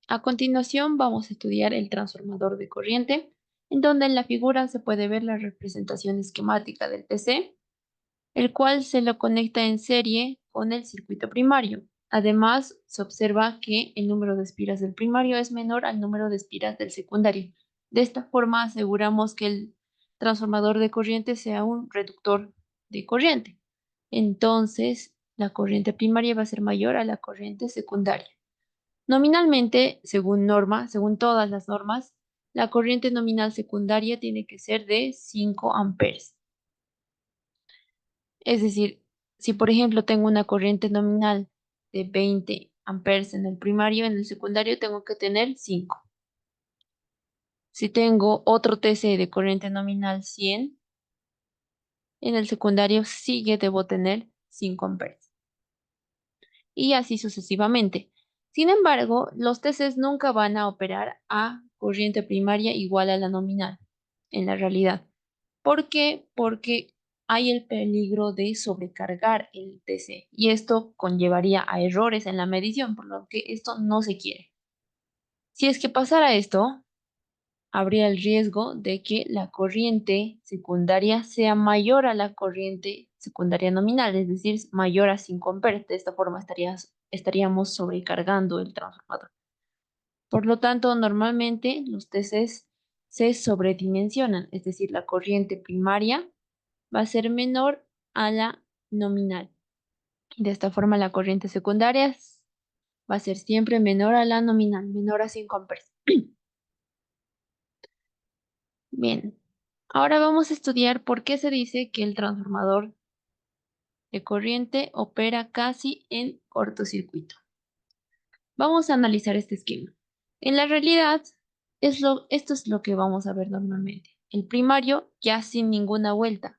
A continuación vamos a estudiar el transformador de corriente, en donde en la figura se puede ver la representación esquemática del TC, el cual se lo conecta en serie con el circuito primario. Además, se observa que el número de espiras del primario es menor al número de espiras del secundario. De esta forma aseguramos que el transformador de corriente sea un reductor de corriente. Entonces, la corriente primaria va a ser mayor a la corriente secundaria. Nominalmente, según todas las normas, la corriente nominal secundaria tiene que ser de 5 amperes. Es decir, si por ejemplo tengo una corriente nominal de 20 amperes en el primario, en el secundario tengo que tener 5. Si tengo otro TC de corriente nominal 100, en el secundario debo tener 5 amperes. Y así sucesivamente. Sin embargo, los TCs nunca van a operar a corriente primaria igual a la nominal, en la realidad. ¿Por qué? Porque hay el peligro de sobrecargar el TC y esto conllevaría a errores en la medición, por lo que esto no se quiere. Si es que pasara esto, habría el riesgo de que la corriente secundaria sea mayor a la corriente secundaria nominal, es decir, mayor a 5 amperes. De esta forma estaríamos sobrecargando el transformador. Por lo tanto, normalmente los TCs se sobredimensionan, es decir, la corriente primaria va a ser menor a la nominal. De esta forma, la corriente secundaria va a ser siempre menor a la nominal, menor a 5 amperes. Bien, ahora vamos a estudiar por qué se dice que el transformador de corriente opera casi en cortocircuito. Vamos a analizar este esquema. En la realidad, esto es lo que vamos a ver normalmente. El primario ya sin ninguna vuelta.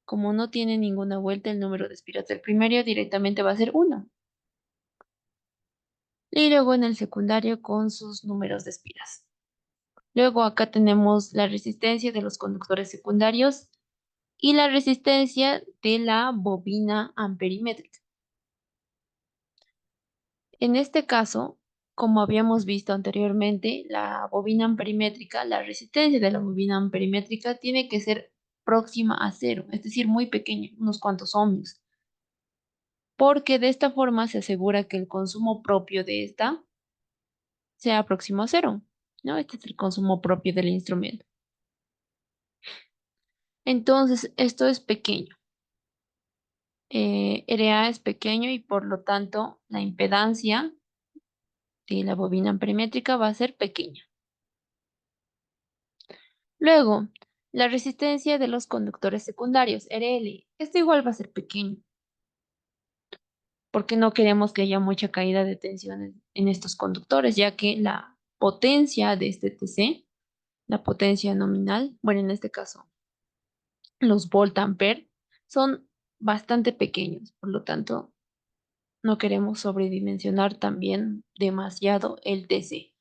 Como no tiene ninguna vuelta, el número de espiras del primario directamente va a ser 1. Y luego en el secundario con sus números de espiras. Luego acá tenemos la resistencia de los conductores secundarios y la resistencia de la bobina amperimétrica. En este caso, como habíamos visto anteriormente, la bobina amperimétrica, la resistencia de la bobina amperimétrica tiene que ser próxima a cero, es decir, muy pequeña, unos cuantos ohmios, porque de esta forma se asegura que el consumo propio de esta sea próximo a cero, ¿no? Este es el consumo propio del instrumento. Entonces, esto es pequeño. RA es pequeño y por lo tanto la impedancia de la bobina ampermétrica va a ser pequeña. Luego, la resistencia de los conductores secundarios, RL. Esto igual va a ser pequeño, porque no queremos que haya mucha caída de tensión en estos conductores, ya que la potencia de este TC, la potencia nominal, bueno, en este caso, los voltampere, son bastante pequeños, por lo tanto, no queremos sobredimensionar también demasiado el TC.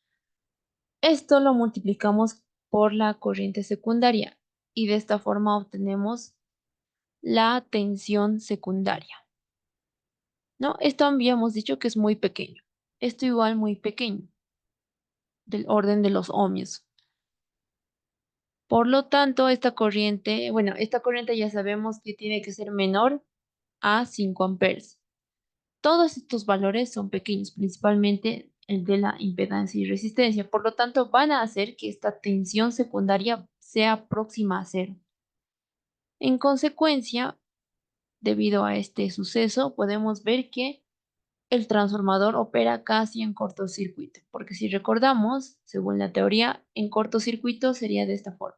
Esto lo multiplicamos por la corriente secundaria y de esta forma obtenemos la tensión secundaria, ¿no? Esto habíamos dicho que es muy pequeño. Esto igual muy pequeño, del orden de los ohmios. Por lo tanto, esta corriente ya sabemos que tiene que ser menor a 5 amperes. Todos estos valores son pequeños, principalmente el de la impedancia y resistencia. Por lo tanto, van a hacer que esta tensión secundaria sea próxima a cero. En consecuencia, debido a este suceso, podemos ver que el transformador opera casi en cortocircuito, porque si recordamos, según la teoría, en cortocircuito sería de esta forma.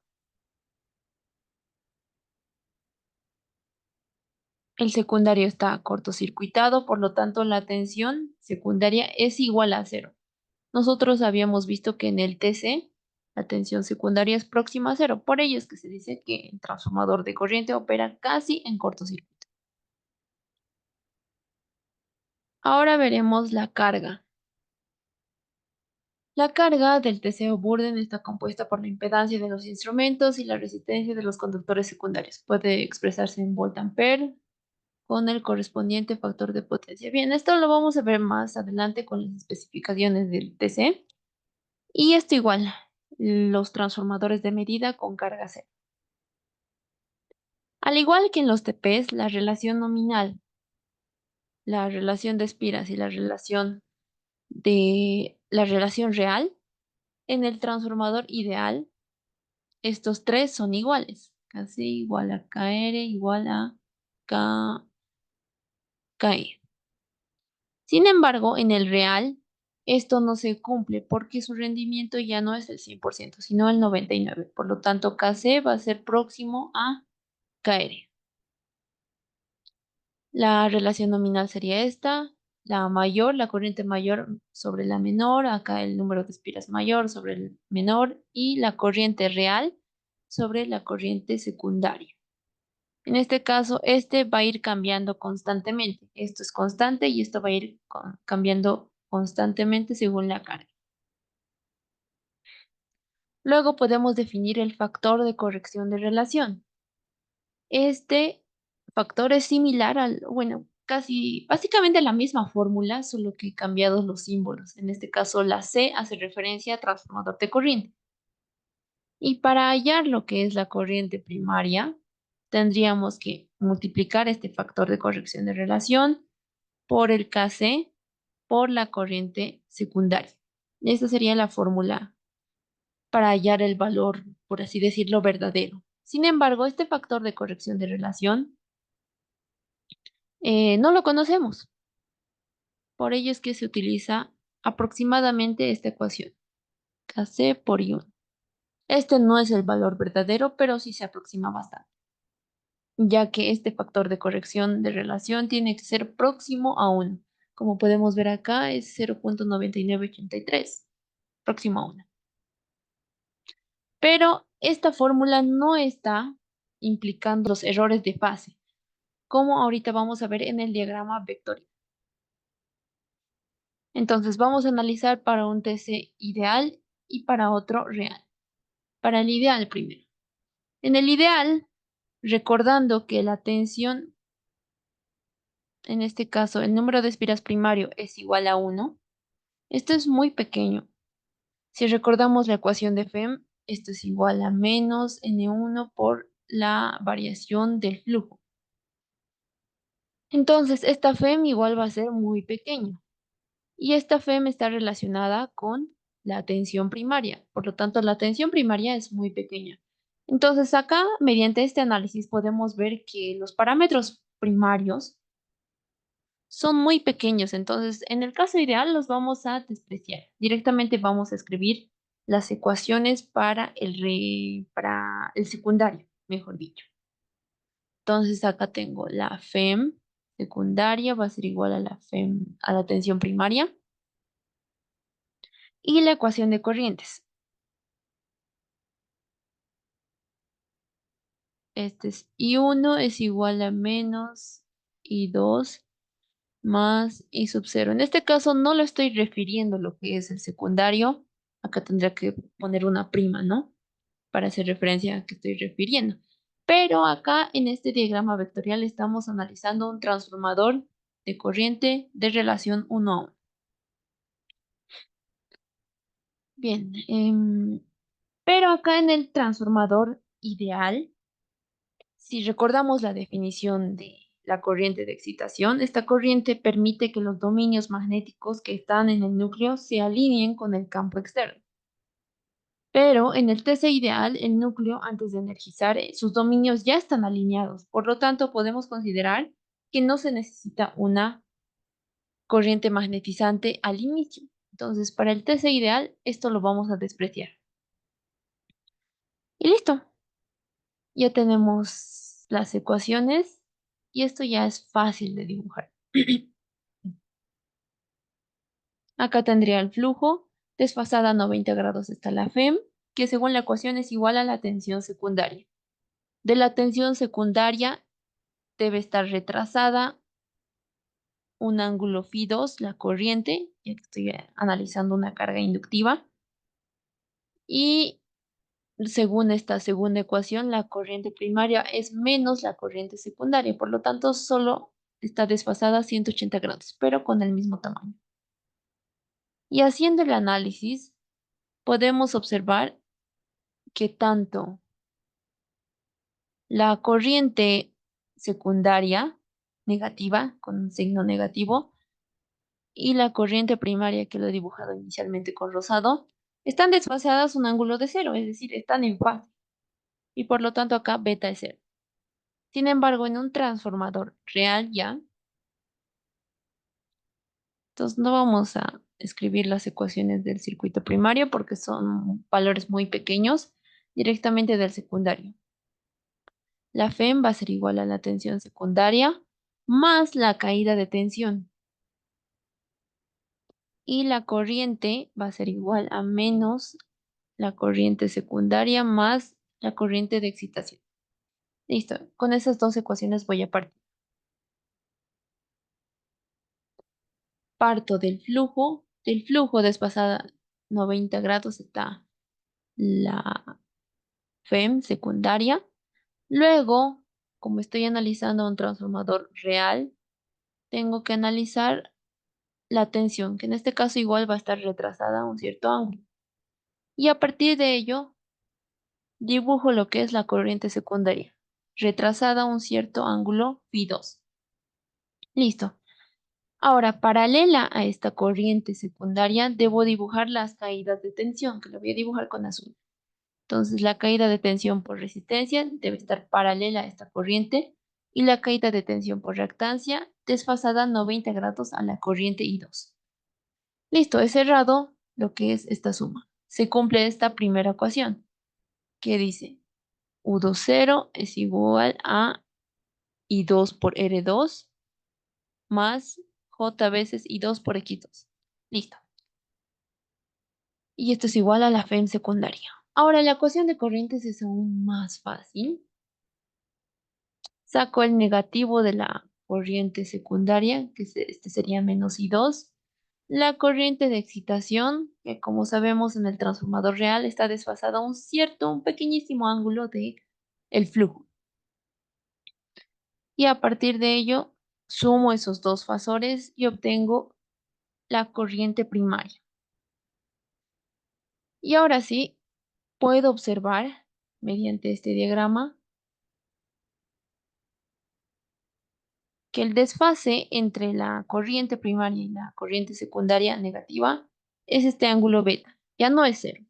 El secundario está cortocircuitado, por lo tanto la tensión secundaria es igual a cero. Nosotros habíamos visto que en el TC la tensión secundaria es próxima a cero, por ello es que se dice que el transformador de corriente opera casi en cortocircuito. Ahora veremos la carga. La carga del TC o Burden está compuesta por la impedancia de los instrumentos y la resistencia de los conductores secundarios. Puede expresarse en volt ampere con el correspondiente factor de potencia. Bien, esto lo vamos a ver más adelante con las especificaciones del TC. Y esto igual, los transformadores de medida con carga cero. Al igual que en los TPs, la relación nominal, la relación de espiras y la relación real, en el transformador ideal, estos tres son iguales. KC igual a KR igual a KE. Sin embargo, en el real, esto no se cumple porque su rendimiento ya no es el 100%, sino el 99%. Por lo tanto, KC va a ser próximo a KR. La relación nominal sería esta, la mayor, la corriente mayor sobre la menor, acá el número de espiras mayor sobre el menor, y la corriente real sobre la corriente secundaria. En este caso, este va a ir cambiando constantemente. Esto es constante y esto va a ir cambiando constantemente según la carga. Luego podemos definir el factor de corrección de relación. Este factor es similar bueno, casi básicamente la misma fórmula, solo que cambiados los símbolos. En este caso, la C hace referencia a transformador de corriente. Y para hallar lo que es la corriente primaria, tendríamos que multiplicar este factor de corrección de relación por el KC por la corriente secundaria. Esta sería la fórmula para hallar el valor, por así decirlo, verdadero. Sin embargo, este factor de corrección de relación no lo conocemos. Por ello es que se utiliza aproximadamente esta ecuación, KC por I1. Este no es el valor verdadero, pero sí se aproxima bastante, ya que este factor de corrección de relación tiene que ser próximo a 1. Como podemos ver acá, es 0.9983, próximo a 1. Pero esta fórmula no está implicando los errores de fase, como ahorita vamos a ver en el diagrama vectorial. Entonces vamos a analizar para un TC ideal y para otro real. Para el ideal primero. En el ideal, recordando que la tensión, en este caso el número de espiras primario es igual a 1, esto es muy pequeño. Si recordamos la ecuación de FEM, esto es igual a menos N1 por la variación del flujo. Entonces, esta FEM igual va a ser muy pequeña. Y esta FEM está relacionada con la tensión primaria. Por lo tanto, la tensión primaria es muy pequeña. Entonces, acá, mediante este análisis, podemos ver que los parámetros primarios son muy pequeños. Entonces, en el caso ideal, los vamos a despreciar. Directamente vamos a escribir las ecuaciones para el secundario, mejor dicho. Entonces, acá tengo la FEM secundaria, va a ser igual a la FEM, a la tensión primaria. Y la ecuación de corrientes. Este es I1 es igual a menos I2 más I sub 0. En este caso no lo estoy refiriendo lo que es el secundario. Acá tendría que poner una prima, ¿no? Para hacer referencia a que estoy refiriendo. Pero acá en este diagrama vectorial estamos analizando un transformador de corriente de relación 1 a 1. Bien, pero acá en el transformador ideal, si recordamos la definición de la corriente de excitación, esta corriente permite que los dominios magnéticos que están en el núcleo se alineen con el campo externo. Pero en el TC ideal, el núcleo, antes de energizar, sus dominios ya están alineados. Por lo tanto, podemos considerar que no se necesita una corriente magnetizante al inicio. Entonces, para el TC ideal, esto lo vamos a despreciar. Y listo. Ya tenemos las ecuaciones y esto ya es fácil de dibujar. Acá tendría el flujo, desfasada a 90 grados está la FEM, que según la ecuación es igual a la tensión secundaria. De la tensión secundaria debe estar retrasada un ángulo φ2, la corriente, ya que estoy analizando una carga inductiva. Y según esta segunda ecuación, la corriente primaria es menos la corriente secundaria, por lo tanto, solo está desfasada a 180 grados, pero con el mismo tamaño. Y haciendo el análisis, podemos observar que tanto la corriente secundaria negativa, con un signo negativo, y la corriente primaria, que lo he dibujado inicialmente con rosado, están desfasadas un ángulo de cero, es decir, están en fase. Y por lo tanto acá beta es cero. Sin embargo, en un transformador real ya, entonces no vamos a escribir las ecuaciones del circuito primario porque son valores muy pequeños, directamente del secundario. La FEM va a ser igual a la tensión secundaria más la caída de tensión. Y la corriente va a ser igual a menos la corriente secundaria más la corriente de excitación. Listo, con esas dos ecuaciones voy a partir. Parto del flujo desfasada 90 grados está la FEM secundaria. Luego, como estoy analizando un transformador real, tengo que analizar la tensión, que en este caso igual va a estar retrasada a un cierto ángulo. Y a partir de ello, dibujo lo que es la corriente secundaria, retrasada a un cierto ángulo phi 2. Listo. Ahora, paralela a esta corriente secundaria, debo dibujar las caídas de tensión, que lo voy a dibujar con azul. Entonces, la caída de tensión por resistencia debe estar paralela a esta corriente y la caída de tensión por reactancia desfasada 90 grados a la corriente I2. Listo, he cerrado lo que es esta suma. Se cumple esta primera ecuación que dice U20 es igual a I2 por R2 más J veces I2 por X2. Listo. Y esto es igual a la FEM secundaria. Ahora, la ecuación de corrientes es aún más fácil. Saco el negativo de la corriente secundaria, que este sería menos I2. La corriente de excitación, que como sabemos en el transformador real está desfasada a un pequeñísimo ángulo de el flujo. Y a partir de ello, sumo esos dos fasores y obtengo la corriente primaria. Y ahora sí, puedo observar mediante este diagrama que el desfase entre la corriente primaria y la corriente secundaria negativa es este ángulo beta, ya no es cero.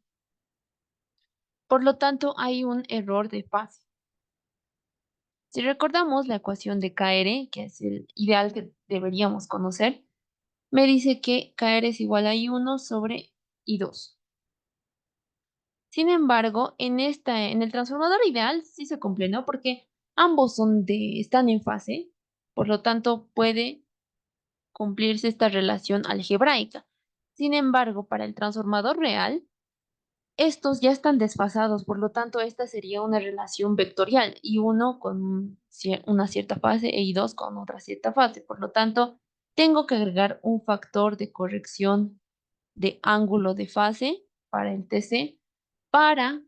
Por lo tanto, hay un error de fase. Si recordamos la ecuación de KR, que es el ideal que deberíamos conocer, me dice que KR es igual a I1 sobre I2. Sin embargo, en el transformador ideal sí se cumple, ¿no? Porque ambos están en fase, por lo tanto puede cumplirse esta relación algebraica. Sin embargo, para el transformador real, estos ya están desfasados, por lo tanto, esta sería una relación vectorial, I1 con una cierta fase e I2 con otra cierta fase. Por lo tanto, tengo que agregar un factor de corrección de ángulo de fase para el TC para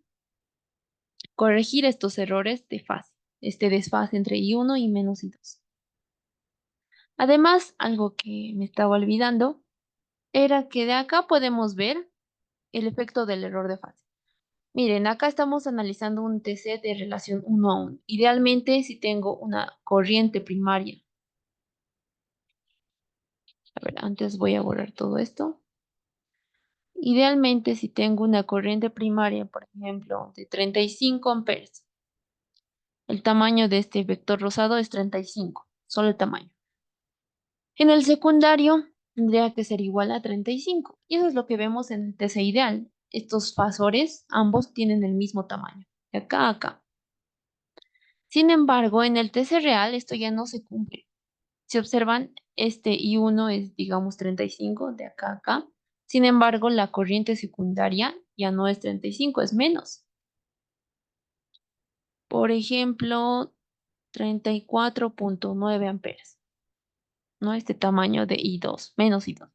corregir estos errores de fase, este desfase entre I1 y menos I2. Además, algo que me estaba olvidando era que de acá podemos ver el efecto del error de fase. Miren, acá estamos analizando un TC de relación 1 a 1. Idealmente, si tengo una corriente primaria. A ver, antes voy a borrar todo esto. Idealmente, si tengo una corriente primaria, por ejemplo, de 35 amperes, el tamaño de este vector rosado es 35, solo el tamaño. En el secundario, tendría que ser igual a 35. Y eso es lo que vemos en el TC ideal. Estos fasores, ambos tienen el mismo tamaño, de acá a acá. Sin embargo, en el TC real esto ya no se cumple. Si observan, este I1 es, digamos, 35 de acá a acá. Sin embargo, la corriente secundaria ya no es 35, es menos. Por ejemplo, 34.9 amperes, ¿no? Este tamaño de I2, menos I2.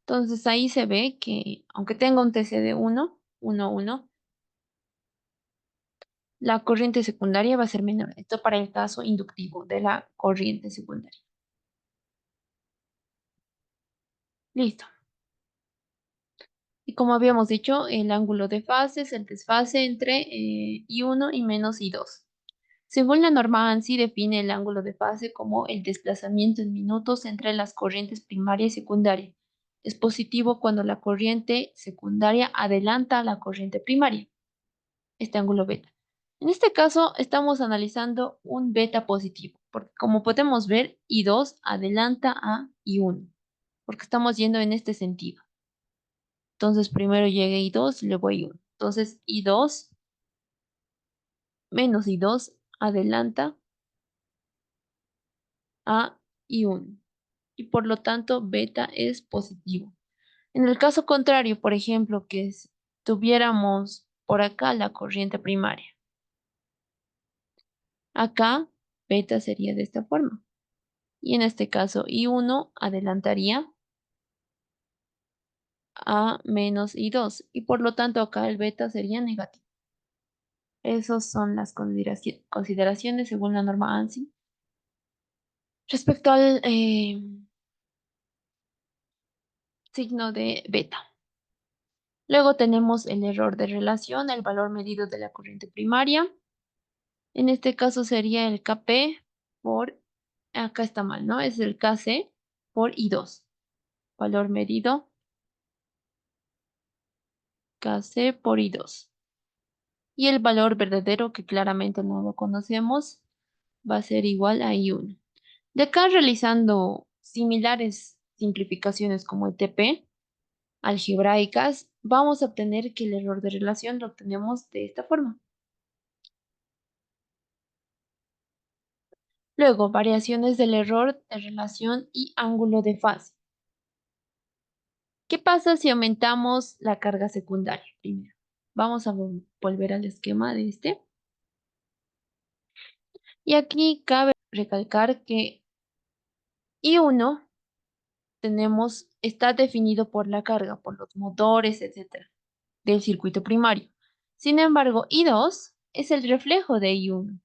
Entonces ahí se ve que, aunque tenga un TC de 1, la corriente secundaria va a ser menor. Esto para el caso inductivo de la corriente secundaria. Listo. Y como habíamos dicho, el ángulo de fase es el desfase entre I1 y menos I2. Según la norma ANSI, define el ángulo de fase como el desplazamiento en minutos entre las corrientes primaria y secundaria. Es positivo cuando la corriente secundaria adelanta a la corriente primaria, este ángulo beta. En este caso, estamos analizando un beta positivo, porque como podemos ver, I2 adelanta a I1, porque estamos yendo en este sentido. Entonces, primero llega I2 y luego I1. Entonces, I2 menos I2 adelanta a I1. Y por lo tanto, beta es positivo. En el caso contrario, por ejemplo, que tuviéramos por acá la corriente primaria. Acá, beta sería de esta forma. Y en este caso, I1 adelantaría a menos I2. Y por lo tanto, acá el beta sería negativo. Esas son las consideraciones según la norma ANSI respecto al signo de beta. Luego tenemos el error de relación, el valor medido de la corriente primaria. En este caso sería el Kp por, acá está mal, ¿no? Es el Kc por I2. Valor medido, Kc por I2. Y el valor verdadero, que claramente no lo conocemos, va a ser igual a I1. De acá realizando similares simplificaciones como el TP, algebraicas, vamos a obtener que el error de relación lo obtenemos de esta forma. Luego, variaciones del error de relación y ángulo de fase. ¿Qué pasa si aumentamos la carga secundaria? Primero, vamos a volver al esquema de este. Y aquí cabe recalcar que I1 está definido por la carga, por los motores, etcétera, del circuito primario. Sin embargo, I2 es el reflejo de I1.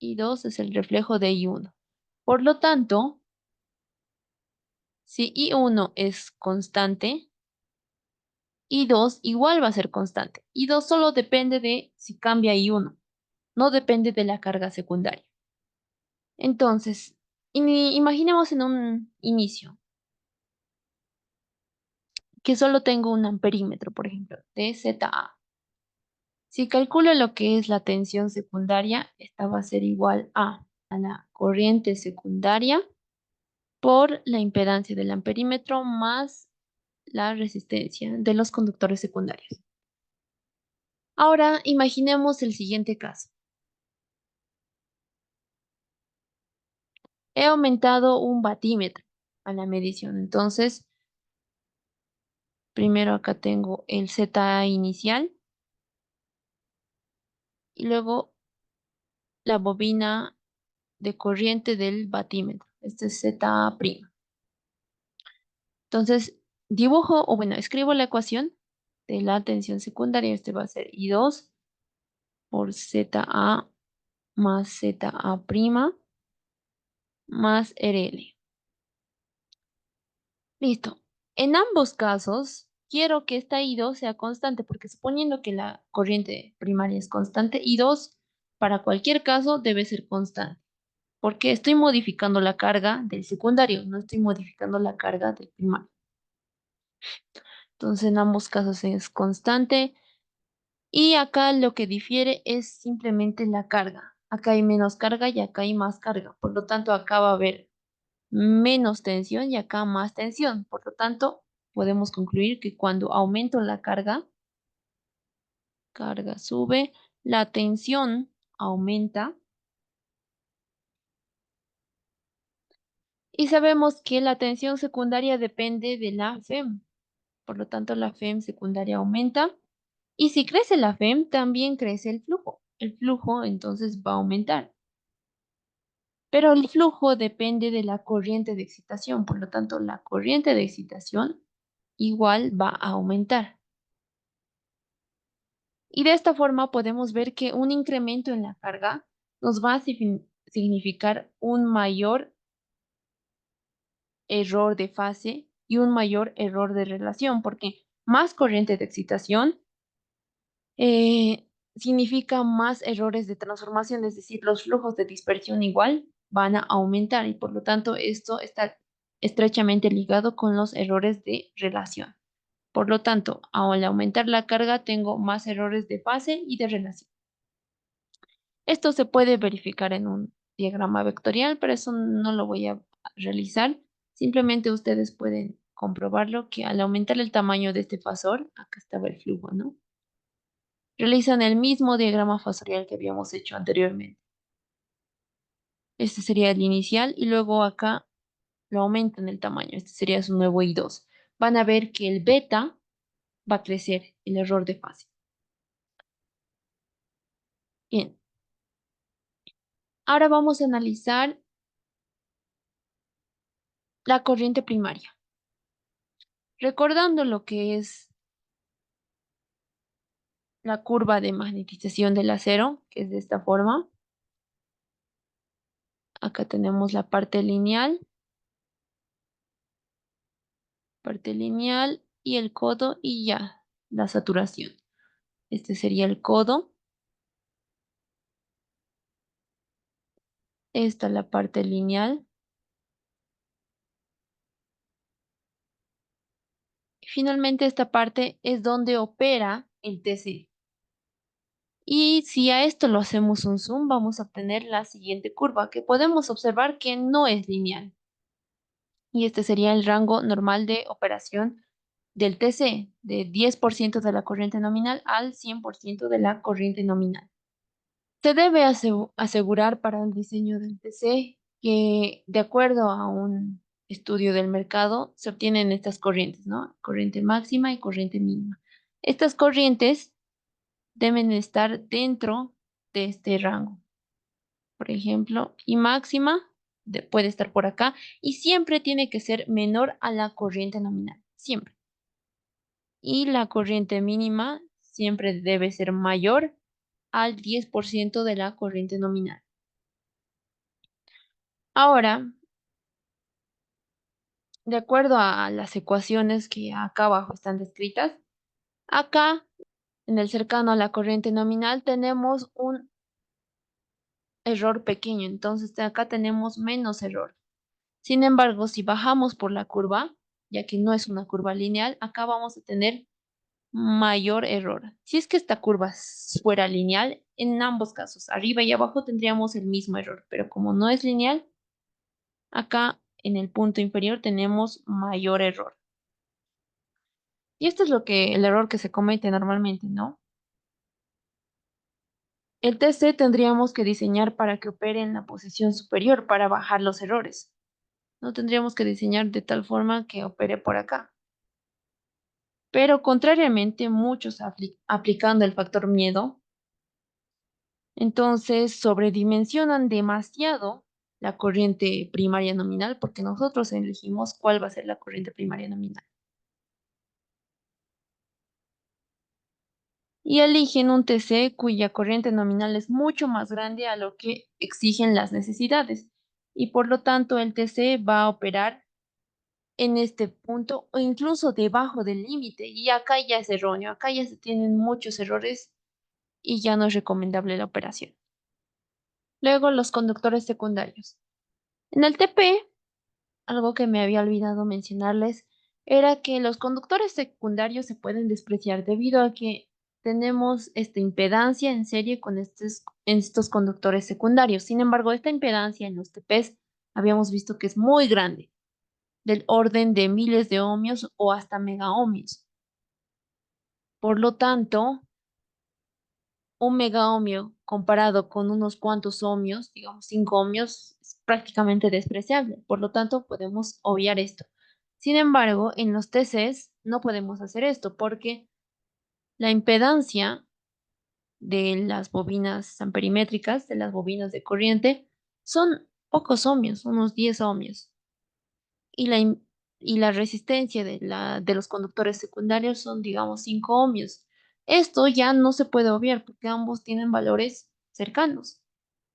I2 es el reflejo de I1. Por lo tanto, si I1 es constante, I2 igual va a ser constante. I2 solo depende de si cambia I1, no depende de la carga secundaria. Entonces, imaginemos en un inicio que solo tengo un amperímetro, por ejemplo, de ZA. Si calculo lo que es la tensión secundaria, esta va a ser igual a la corriente secundaria por la impedancia del amperímetro más la resistencia de los conductores secundarios. Ahora imaginemos el siguiente caso. He aumentado un batímetro a la medición. Entonces, primero acá tengo el ZA inicial y luego la bobina de corriente del batímetro. Este es ZA'. Entonces, dibujo, o bueno, escribo la ecuación de la tensión secundaria. Este va a ser I2 por ZA más ZA' más RL. Listo. En ambos casos, quiero que esta I2 sea constante, porque suponiendo que la corriente primaria es constante, I2 para cualquier caso debe ser constante, porque estoy modificando la carga del secundario, no estoy modificando la carga del primario. Entonces, en ambos casos es constante. Y acá lo que difiere es simplemente la carga. Acá hay menos carga y acá hay más carga. Por lo tanto, acá va a haber menos tensión y acá más tensión. Por lo tanto, podemos concluir que cuando aumento la carga sube, la tensión aumenta. Y sabemos que la tensión secundaria depende de la FEM. Por lo tanto, la FEM secundaria aumenta. Y si crece la FEM, también crece el flujo. El flujo entonces va a aumentar. Pero el flujo depende de la corriente de excitación, por lo tanto, la corriente de excitación igual va a aumentar. Y de esta forma podemos ver que un incremento en la carga nos va a significar un mayor error de fase y un mayor error de relación, porque más corriente de excitación significa más errores de transformación, es decir, los flujos de dispersión igual van a aumentar y por lo tanto esto está estrechamente ligado con los errores de relación. Por lo tanto, al aumentar la carga tengo más errores de fase y de relación. Esto se puede verificar en un diagrama vectorial, pero eso no lo voy a realizar. Simplemente ustedes pueden comprobarlo que al aumentar el tamaño de este fasor, acá estaba el flujo, ¿no? Realizan el mismo diagrama fasorial que habíamos hecho anteriormente. Este sería el inicial y luego acá lo aumentan el tamaño. Este sería su nuevo I2. Van a ver que el beta va a crecer, el error de fase. Bien, ahora vamos a analizar la corriente primaria. Recordando lo que es la curva de magnetización del acero, que es de esta forma. Acá tenemos la parte lineal y el codo y ya, la saturación. Este sería el codo. Esta es la parte lineal. Y finalmente esta parte es donde opera el TC. Y si a esto lo hacemos un zoom, vamos a obtener la siguiente curva, que podemos observar que no es lineal. Y este sería el rango normal de operación del TC, de 10% de la corriente nominal al 100% de la corriente nominal. Se debe asegurar para el diseño del TC que, de acuerdo a un estudio del mercado, se obtienen estas corrientes, ¿no? Corriente máxima y corriente mínima. Estas corrientes deben estar dentro de este rango. Por ejemplo, y máxima puede estar por acá y siempre tiene que ser menor a la corriente nominal, siempre. Y la corriente mínima siempre debe ser mayor al 10% de la corriente nominal. Ahora, de acuerdo a las ecuaciones que acá abajo están descritas, acá en el cercano a la corriente nominal tenemos un error pequeño, entonces de acá tenemos menos error. Sin embargo, si bajamos por la curva, ya que no es una curva lineal, acá vamos a tener mayor error. Si es que esta curva fuera lineal, en ambos casos, arriba y abajo tendríamos el mismo error, pero como no es lineal, acá en el punto inferior tenemos mayor error. Y esto es el error que se comete normalmente, ¿no? El TC tendríamos que diseñar para que opere en la posición superior para bajar los errores. No tendríamos que diseñar de tal forma que opere por acá. Pero contrariamente, muchos aplicando el factor miedo, entonces sobredimensionan demasiado la corriente primaria nominal porque nosotros elegimos cuál va a ser la corriente primaria nominal. Y eligen un TC cuya corriente nominal es mucho más grande a lo que exigen las necesidades. Y por lo tanto el TC va a operar en este punto o incluso debajo del límite. Y acá ya es erróneo, acá ya se tienen muchos errores y ya no es recomendable la operación. Luego los conductores secundarios. En el TP, algo que me había olvidado mencionarles era que los conductores secundarios se pueden despreciar debido a que tenemos esta impedancia en serie con estos conductores secundarios. Sin embargo, esta impedancia en los TPs habíamos visto que es muy grande, del orden de miles de ohmios o hasta megaohmios. Por lo tanto, un megaohmio comparado con unos cuantos ohmios, digamos 5 ohmios, es prácticamente despreciable. Por lo tanto, podemos obviar esto. Sin embargo, en los TCs no podemos hacer esto porque la impedancia de las bobinas amperimétricas, de las bobinas de corriente, son pocos ohmios, unos 10 ohmios. Y la resistencia de los conductores secundarios son, digamos, 5 ohmios. Esto ya no se puede obviar porque ambos tienen valores cercanos.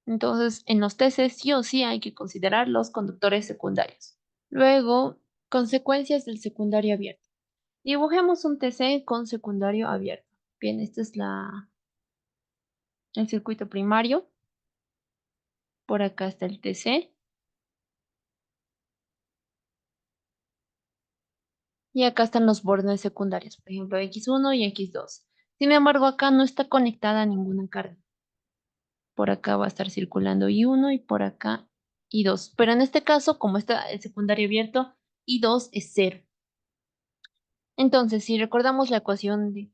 Entonces, en los TC sí o sí hay que considerar los conductores secundarios. Luego, Consecuencias del secundario abierto. Dibujemos un TC con secundario abierto. Bien, este es el circuito primario. Por acá está el TC. Y acá están los bordes secundarios, por ejemplo, X1 y X2. Sin embargo, acá no está conectada ninguna carga. Por acá va a estar circulando I1 y por acá I2. Pero en este caso, como está el secundario abierto, I2 es cero. Entonces, si recordamos la ecuación de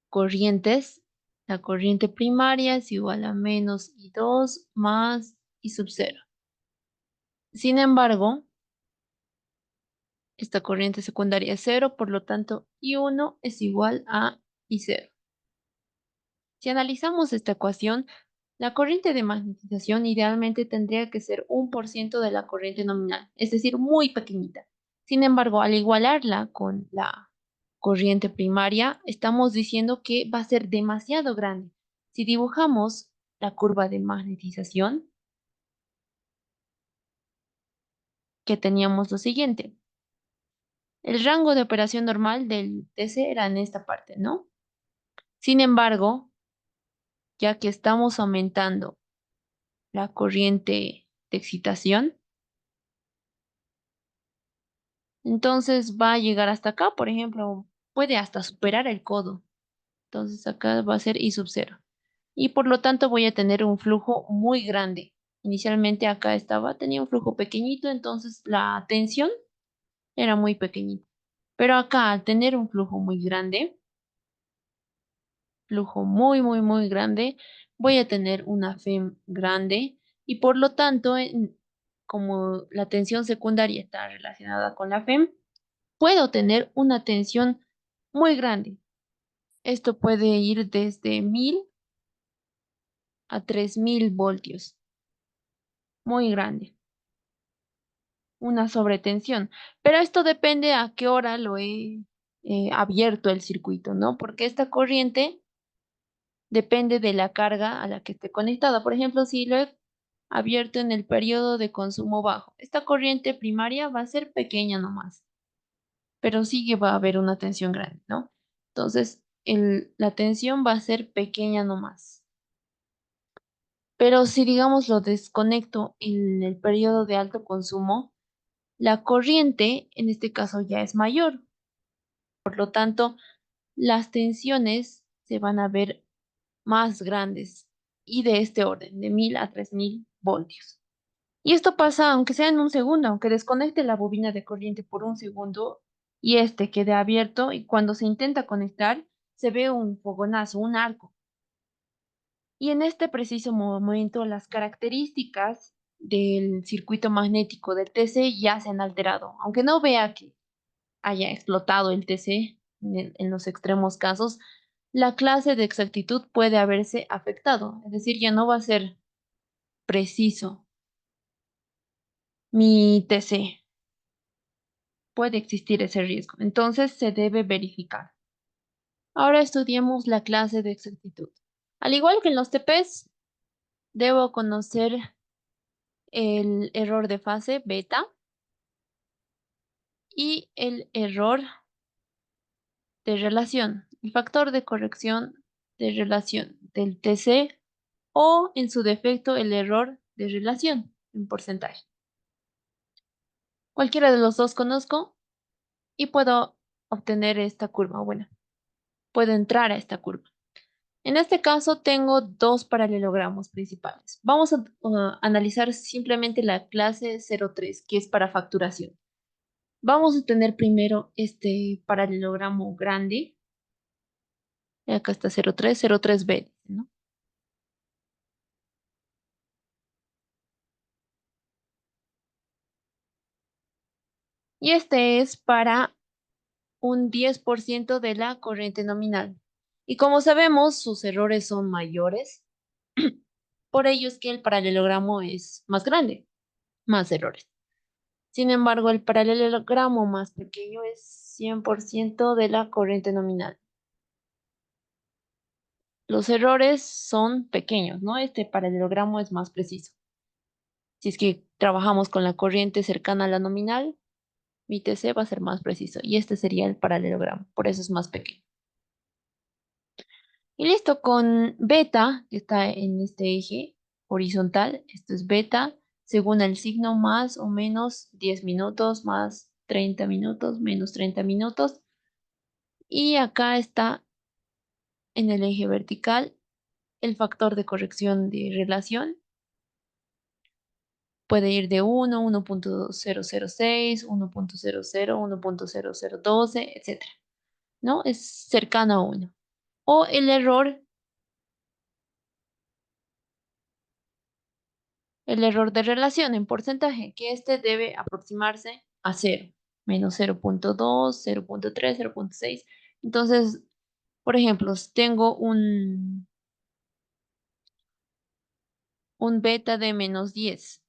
corrientes, la corriente primaria es igual a menos I2 más I sub 0. Sin embargo, esta corriente secundaria es cero, por lo tanto, I1 es igual a I0. Si analizamos esta ecuación, la corriente de magnetización idealmente tendría que ser 1% de la corriente nominal, es decir, muy pequeñita. Sin embargo, al igualarla con la corriente primaria, estamos diciendo que va a ser demasiado grande. Si dibujamos la curva de magnetización, que teníamos lo siguiente. El rango de operación normal del TC era en esta parte, ¿no? Sin embargo, ya que estamos aumentando la corriente de excitación, entonces va a llegar hasta acá, por ejemplo, puede hasta superar el codo. Entonces acá va a ser I sub 0. Y por lo tanto voy a tener un flujo muy grande. Inicialmente acá tenía un flujo pequeñito, entonces la tensión era muy pequeñita. Pero acá al tener un flujo muy grande, flujo muy grande, voy a tener una FEM grande y por lo tanto, como la tensión secundaria está relacionada con la FEM, puedo tener una tensión muy grande. Esto puede ir desde 1000 a 3000 voltios. Muy grande. Una sobretensión. Pero esto depende a qué hora lo he abierto el circuito, ¿no? Porque esta corriente depende de la carga a la que esté conectada. Por ejemplo, si lo he abierto en el periodo de consumo bajo, esta corriente primaria va a ser pequeña nomás, pero sí que va a haber una tensión grande, ¿no? Entonces, la tensión va a ser pequeña nomás. Pero si, digamos, lo desconecto en el periodo de alto consumo, la corriente, en este caso, ya es mayor. Por lo tanto, las tensiones se van a ver más grandes y de este orden, de 1000 a 3000 voltios. Y esto pasa aunque sea en un segundo, aunque desconecte la bobina de corriente por un segundo y este quede abierto y cuando se intenta conectar se ve un fogonazo, un arco. Y en este preciso momento las características del circuito magnético del TC ya se han alterado. Aunque no vea que haya explotado el TC en los extremos casos, la clase de exactitud puede haberse afectado. Es decir, ya no va a ser preciso mi TC. Puede existir ese riesgo. Entonces se debe verificar. Ahora estudiemos la clase de exactitud. Al igual que en los TPs, debo conocer el error de fase beta y el error de relación, el factor de corrección de relación del TC o en su defecto el error de relación en porcentaje. Cualquiera de los dos conozco y puedo obtener esta curva. Bueno, puedo entrar a esta curva. En este caso tengo dos paralelogramos principales. Vamos a analizar simplemente la clase 03, que es para facturación. Vamos a tener primero este paralelogramo grande. Acá está 03, 03B, ¿no? Y este es para un 10% de la corriente nominal. Y como sabemos, sus errores son mayores. Por ello es que el paralelogramo es más grande, más errores. Sin embargo, el paralelogramo más pequeño es 100% de la corriente nominal. Los errores son pequeños, ¿no? Este paralelogramo es más preciso. Si es que trabajamos con la corriente cercana a la nominal, mi TC va a ser más preciso y este sería el paralelogramo, por eso es más pequeño. Y listo, con beta, que está en este eje horizontal, esto es beta, según el signo más o menos 10 minutos, más 30 minutos, menos 30 minutos. Y acá está en el eje vertical el factor de corrección de relación. Puede ir de 1, 1.006, 1.00, 1.0012, etcétera, ¿no? Es cercano a 1. O el error de relación en porcentaje, que este debe aproximarse a 0, menos 0.2, 0.3, 0.6. Entonces, por ejemplo, si tengo un beta de menos 10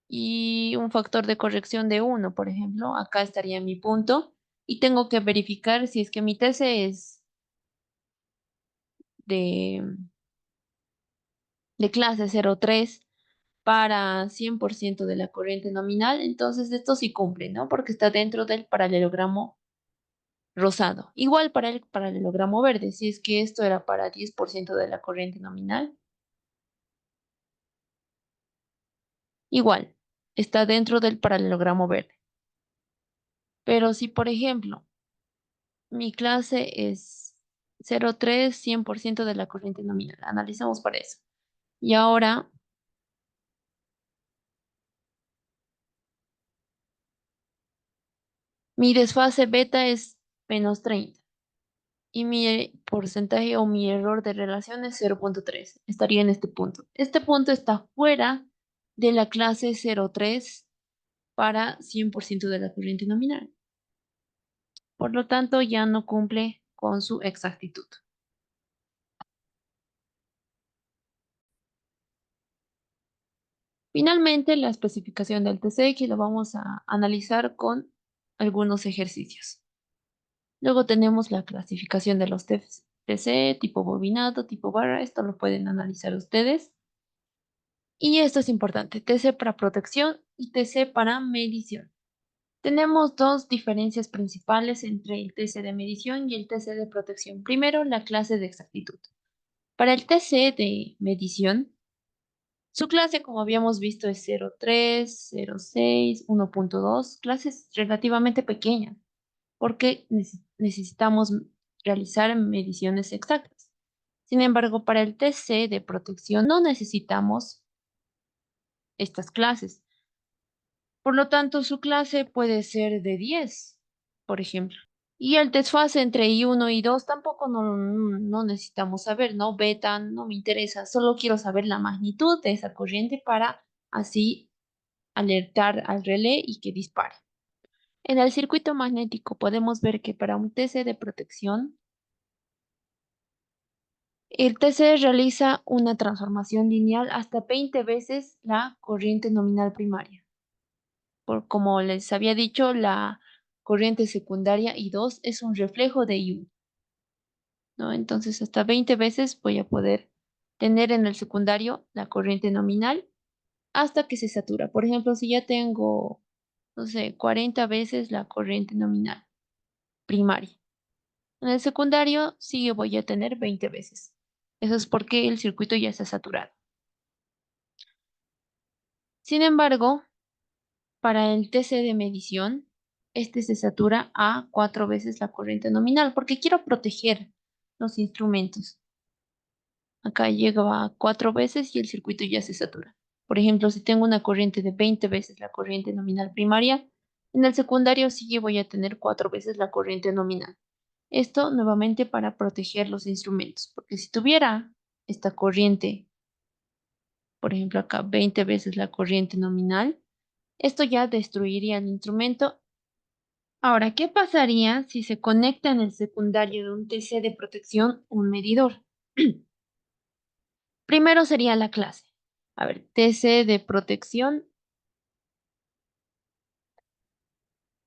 y un factor de corrección de 1, por ejemplo, acá estaría mi punto y tengo que verificar si es que mi TC es de, de clase 0.3 para 100% de la corriente nominal, entonces esto sí cumple, ¿no? Porque está dentro del paralelogramo rosado. Igual para el paralelogramo verde, si es que esto era para 10% de la corriente nominal, igual, está dentro del paralelogramo verde. Pero si, por ejemplo, mi clase es 0.3, 100% de la corriente nominal, analizamos para eso. Y ahora mi desfase beta es menos 30 y mi porcentaje o mi error de relación es 0.3. Estaría en este punto. Este punto está fuera de la clase 0.3 para 100% de la corriente nominal. Por lo tanto, ya no cumple con su exactitud. Finalmente, la especificación del TC, que lo vamos a analizar con algunos ejercicios. Luego tenemos la clasificación de los TC, tipo bobinato, tipo barra, esto lo pueden analizar ustedes. Y esto es importante, TC para protección y TC para medición. Tenemos dos diferencias principales entre el TC de medición y el TC de protección. Primero, la clase de exactitud. Para el TC de medición, su clase, como habíamos visto, es 0.3, 0.6, 1.2, clases relativamente pequeñas, porque necesitamos realizar mediciones exactas. Sin embargo, para el TC de protección no necesitamos estas clases. Por lo tanto, su clase puede ser de 10, por ejemplo. Y el desfase entre I1 y I2 tampoco no necesitamos saber, ¿no? Beta no me interesa, solo quiero saber la magnitud de esa corriente para así alertar al relé y que dispare. En el circuito magnético podemos ver que para un TC de protección, el TC realiza una transformación lineal hasta 20 veces la corriente nominal primaria. Como les había dicho, la corriente secundaria I2 es un reflejo de I1, ¿no? Entonces, hasta 20 veces voy a poder tener en el secundario la corriente nominal hasta que se satura. Por ejemplo, si ya tengo, no sé, 40 veces la corriente nominal primaria. En el secundario sí voy a tener 20 veces. Eso es porque el circuito ya está saturado. Sin embargo, para el TC de medición, este se satura a 4 veces la corriente nominal porque quiero proteger los instrumentos. Acá llega a 4 veces y el circuito ya se satura. Por ejemplo, si tengo una corriente de 20 veces la corriente nominal primaria, en el secundario sí voy a tener 4 veces la corriente nominal. Esto nuevamente para proteger los instrumentos, porque si tuviera esta corriente, por ejemplo acá 20 veces la corriente nominal, esto ya destruiría el instrumento. Ahora, ¿qué pasaría si se conecta en el secundario de un TC de protección un medidor? Primero sería la clase. A ver, TC de protección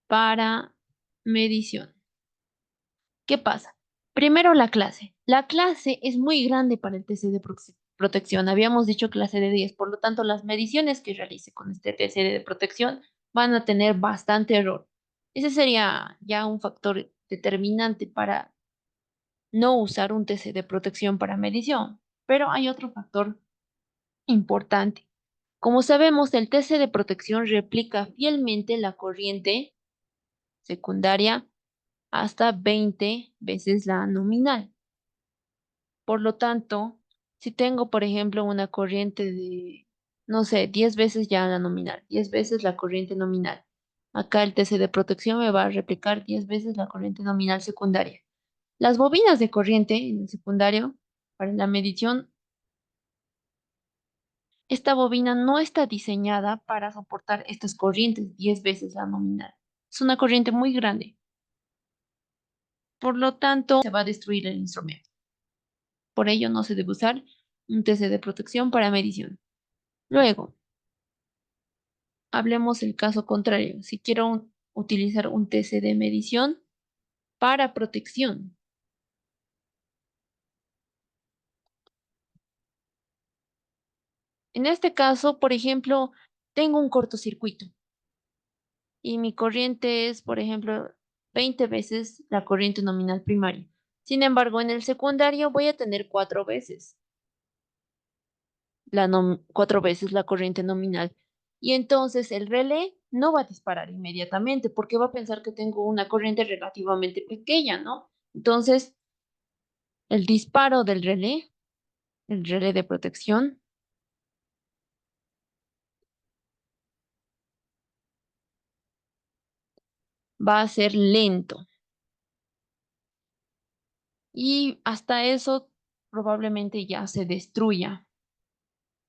para medición. ¿Qué pasa? Primero la clase. La clase es muy grande para el TC de protección. Habíamos dicho clase de 10, por lo tanto las mediciones que realice con este TC de protección van a tener bastante error. Ese sería ya un factor determinante para no usar un TC de protección para medición. Pero hay otro factor importante. Como sabemos, el TC de protección replica fielmente la corriente secundaria hasta 20 veces la nominal. Por lo tanto, si tengo, por ejemplo, una corriente de, no sé, 10 veces ya la nominal, 10 veces la corriente nominal. Acá el TC de protección me va a replicar 10 veces la corriente nominal secundaria. Las bobinas de corriente en el secundario, para la medición, esta bobina no está diseñada para soportar estas corrientes 10 veces la nominal. Es una corriente muy grande. Por lo tanto, se va a destruir el instrumento. Por ello, no se debe usar un TC de protección para medición. Luego, hablemos el caso contrario. Si quiero utilizar un TC de medición para protección. En este caso, por ejemplo, tengo un cortocircuito y mi corriente es, por ejemplo, 20 veces la corriente nominal primaria. Sin embargo, en el secundario voy a tener 4 veces cuatro veces la corriente nominal. Y entonces el relé no va a disparar inmediatamente porque va a pensar que tengo una corriente relativamente pequeña, ¿no? Entonces, el disparo del relé, el relé de protección, va a ser lento. Y hasta eso probablemente ya se destruya.